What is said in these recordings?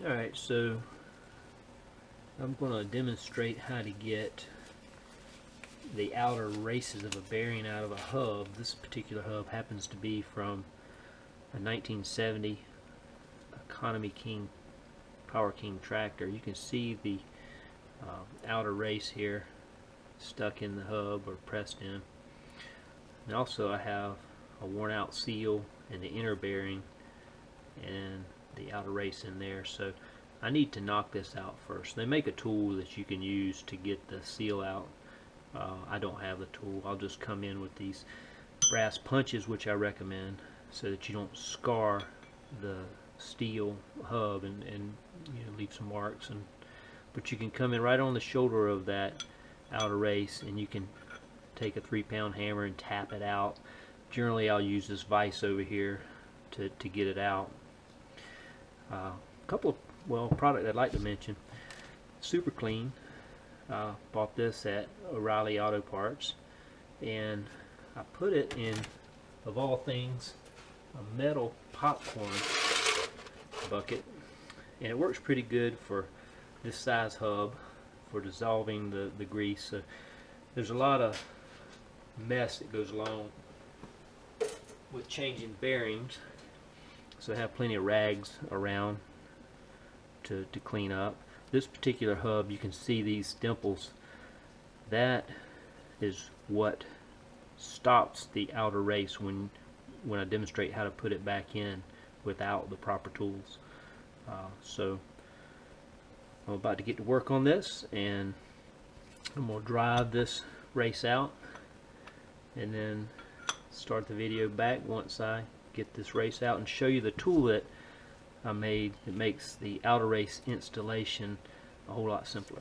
Alright, so I'm going to demonstrate how to get the outer races of a bearing out of a hub. This particular hub happens to be from a 1970 Economy King Power King tractor. You can see the outer race here stuck in the hub or pressed in. And also I have a worn out seal in the inner bearing and the outer race in there, so I need to knock this out first. They make a tool that you can use to get the seal out. I don't have the tool. I'll just come in with these brass punches, which I recommend, so that you don't scar the steel hub and you know, leave some marks. But you can come in right on the shoulder of that outer race, and you can take a 3-pound hammer and tap it out. Generally I'll use this vise over here to get it out. A couple of product I'd like to mention. Super Clean. Bought this at O'Reilly Auto Parts, and I put it in, of all things, a metal popcorn bucket, and it works pretty good for this size hub for dissolving the grease. So there's a lot of mess that goes along with changing bearings, so I have plenty of rags around to clean up. This particular hub, you can see these dimples. That is what stops the outer race when I demonstrate how to put it back in without the proper tools. So I'm about to get to work on this, and I'm going to drive this race out and then start the video back once I get this race out and show you the tool that I made that makes the outer race installation a whole lot simpler.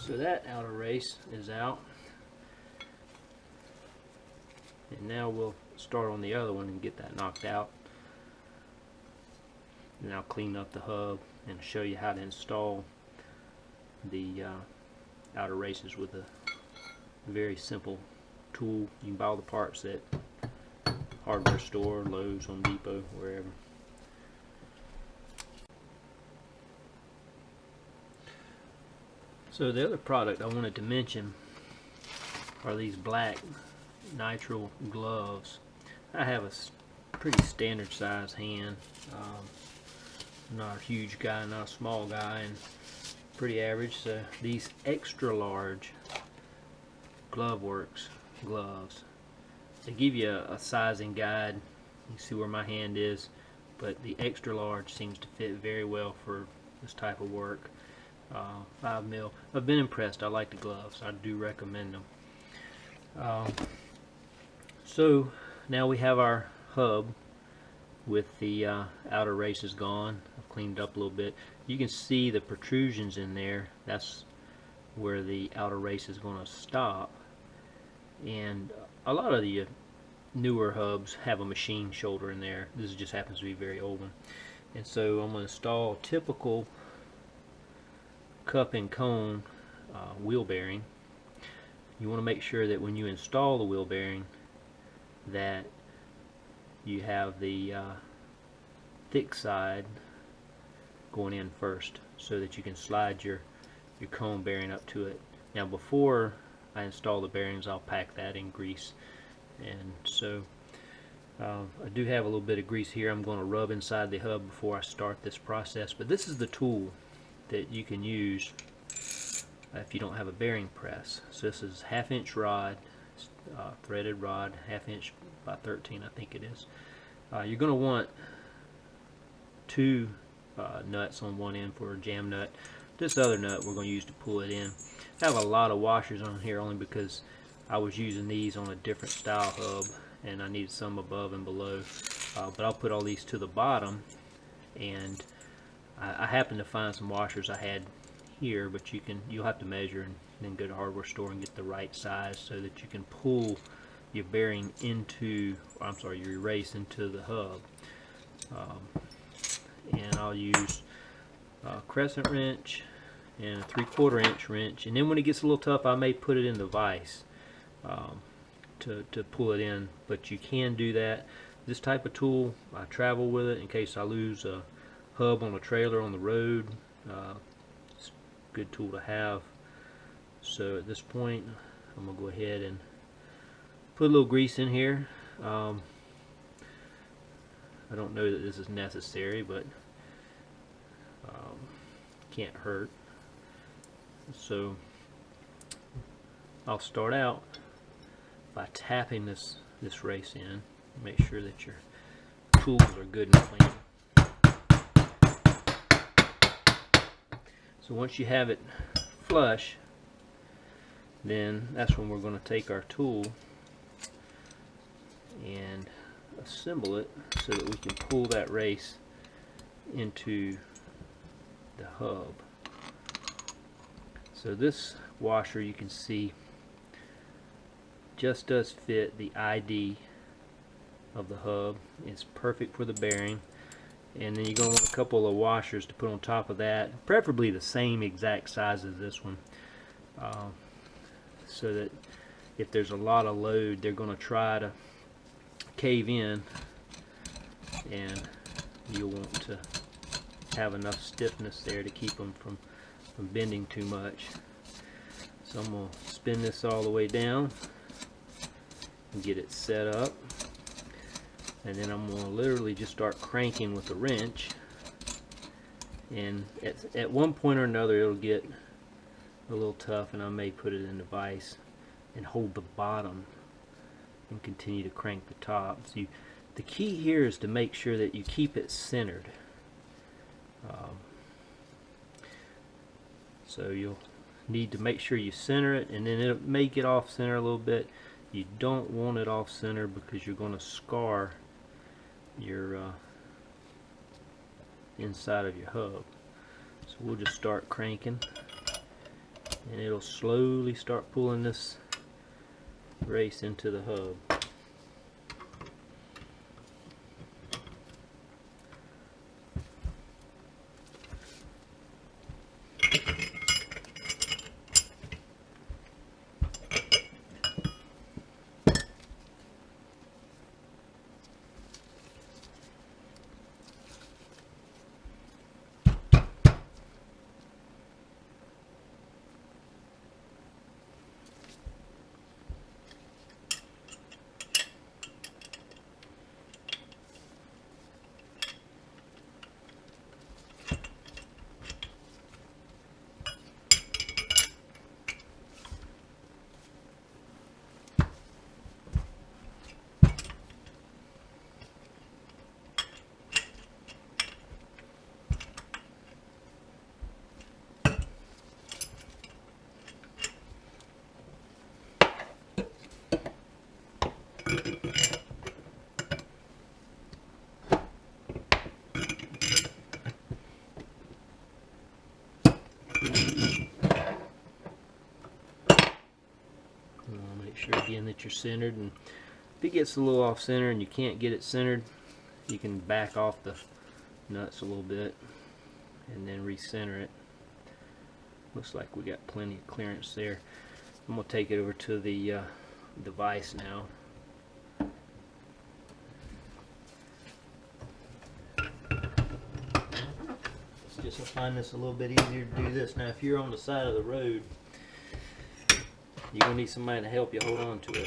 So that outer race is out, and now we'll start on the other one and get that knocked out. And I'll clean up the hub and show you how to install the outer races with a very simple tool. You can buy all the parts at hardware store, Lowe's, Home Depot, wherever. So the other product I wanted to mention are these black nitrile gloves. I have a pretty standard size hand. I'm not a huge guy, not a small guy, and pretty average. So these extra large Gloveworks gloves, they give you a sizing guide. You see where my hand is, but the extra large seems to fit very well for this type of work. 5mm. I've been impressed. I like the gloves. I do recommend them. So now we have our hub with the outer races gone. I've cleaned it up a little bit. You can see the protrusions in there. That's where the outer race is going to stop. And a lot of the newer hubs have a machine shoulder in there. This just happens to be a very old one. And so I'm going to install typical cup and cone wheel bearing. You want to make sure that when you install the wheel bearing that you have the thick side going in first, so that you can slide your cone bearing up to it. Now before I install the bearings, I'll pack that in grease, and so I do have a little bit of grease here. I'm going to rub inside the hub before I start this process, but this is the tool that you can use if you don't have a bearing press. So this is 1/2-inch rod, threaded rod, 1/2 inch by 13 I think it is. You're going to want 2 nuts on one end for a jam nut. This other nut we're going to use to pull it in. I have a lot of washers on here only because I was using these on a different style hub and I needed some above and below, but I'll put all these to the bottom, and I happened to find some washers I had here, but you'll have to measure and then go to the hardware store and get the right size so that you can pull your bearing into, your erase into the hub. And I'll use a crescent wrench and a 3/4 inch wrench, and then when it gets a little tough I may put it in the vise to pull it in, but you can do that. This type of tool, I travel with it in case I lose a hub on a trailer on the road. It's a good tool to have. So at this point I'm going to go ahead and put a little grease in here. I don't know that this is necessary, but can't hurt. So I'll start out by tapping this race in. Make sure that your tools are good and clean. So once you have it flush, then that's when we're going to take our tool and assemble it so that we can pull that race into the hub. So this washer, you can see, just does fit the ID of the hub. It's perfect for the bearing, and then you're going to want a couple of washers to put on top of that, preferably the same exact size as this one, so that if there's a lot of load they're going to try to cave in, and you'll want to have enough stiffness there to keep them from bending too much. So I'm going to spin this all the way down and get it set up, and then I'm going to literally just start cranking with the wrench, and at one point or another it'll get a little tough and I may put it in the vise and hold the bottom and continue to crank the top. So the key here is to make sure that you keep it centered. So you'll need to make sure you center it, and then it may get off center a little bit. You don't want it off center because you're going to scar your inside of your hub. So we'll just start cranking, and it'll slowly start pulling this race into the hub. Make sure again that you're centered, and if it gets a little off center and you can't get it centered, you can back off the nuts a little bit and then recenter it. Looks like we got plenty of clearance there. I'm going to take it over to the vise now. I find this a little bit easier to do this. Now if you're on the side of the road, you're going to need somebody to help you hold on to it.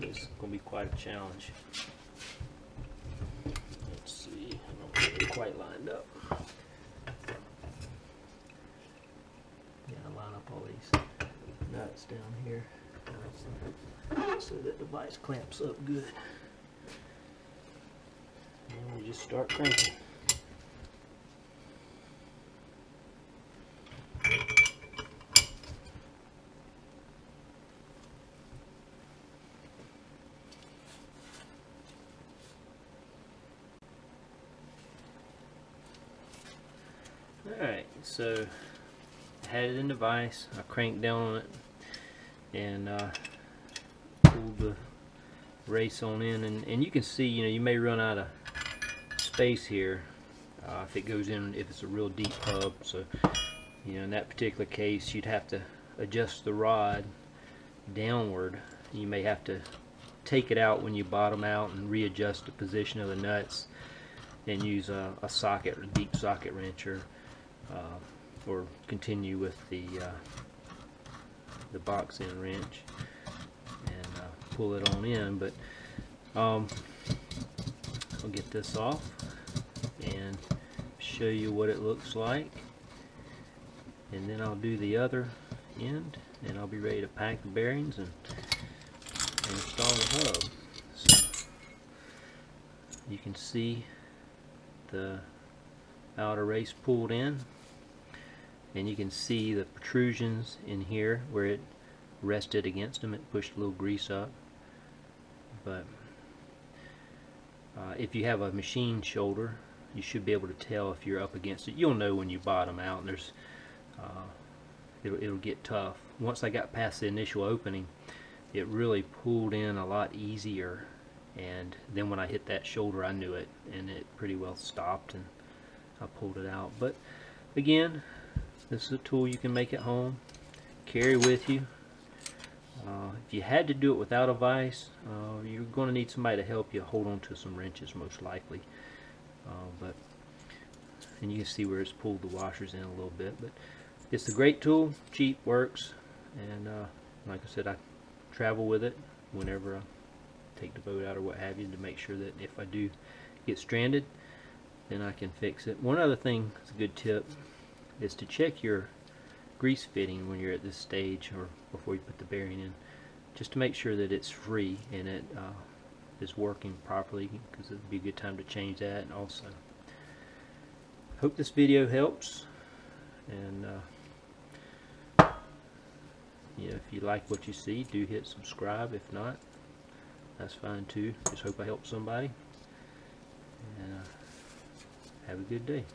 It's going to be quite a challenge. Let's see, I don't get it quite lined up. Yeah, line up all these nuts down here so that the vise clamps up good. And we just start cranking. Alright, so I had it in the vise, I cranked down on it and pulled the race on in, and you can see, you know, you may run out of space here if it goes in, if it's a real deep hub. So, you know, in that particular case, you'd have to adjust the rod downward. You may have to take it out when you bottom out and readjust the position of the nuts, and use a socket, or deep socket wrencher, or continue with the box end wrench and pull it on in. But I'll get this off and show you what it looks like, and then I'll do the other end, and I'll be ready to pack the bearings and install the hub. So you can see the outer race pulled in, and you can see the protrusions in here where it rested against them. It pushed a little grease up. But if you have a machine shoulder, you should be able to tell if you're up against it. You'll know when you bottom out, and there's it'll get tough. Once I got past the initial opening, it really pulled in a lot easier, and then when I hit that shoulder, I knew it, and it pretty well stopped, and I pulled it out. But again, this is a tool you can make at home, carry with you. If you had to do it without a vise, you're going to need somebody to help you hold on to some wrenches, most likely. And you can see where it's pulled the washers in a little bit. But it's a great tool, cheap, works, and like I said, I travel with it whenever I take the boat out or what have you, to make sure that if I do get stranded, then I can fix it. One other thing that's a good tip is to check your grease fitting when you're at this stage, or before you put the bearing in, just to make sure that it's free and it is working properly, because it would be a good time to change that. And also, hope this video helps, and yeah, if you like what you see, do hit subscribe. If not, that's fine too. Just hope I help somebody, and have a good day.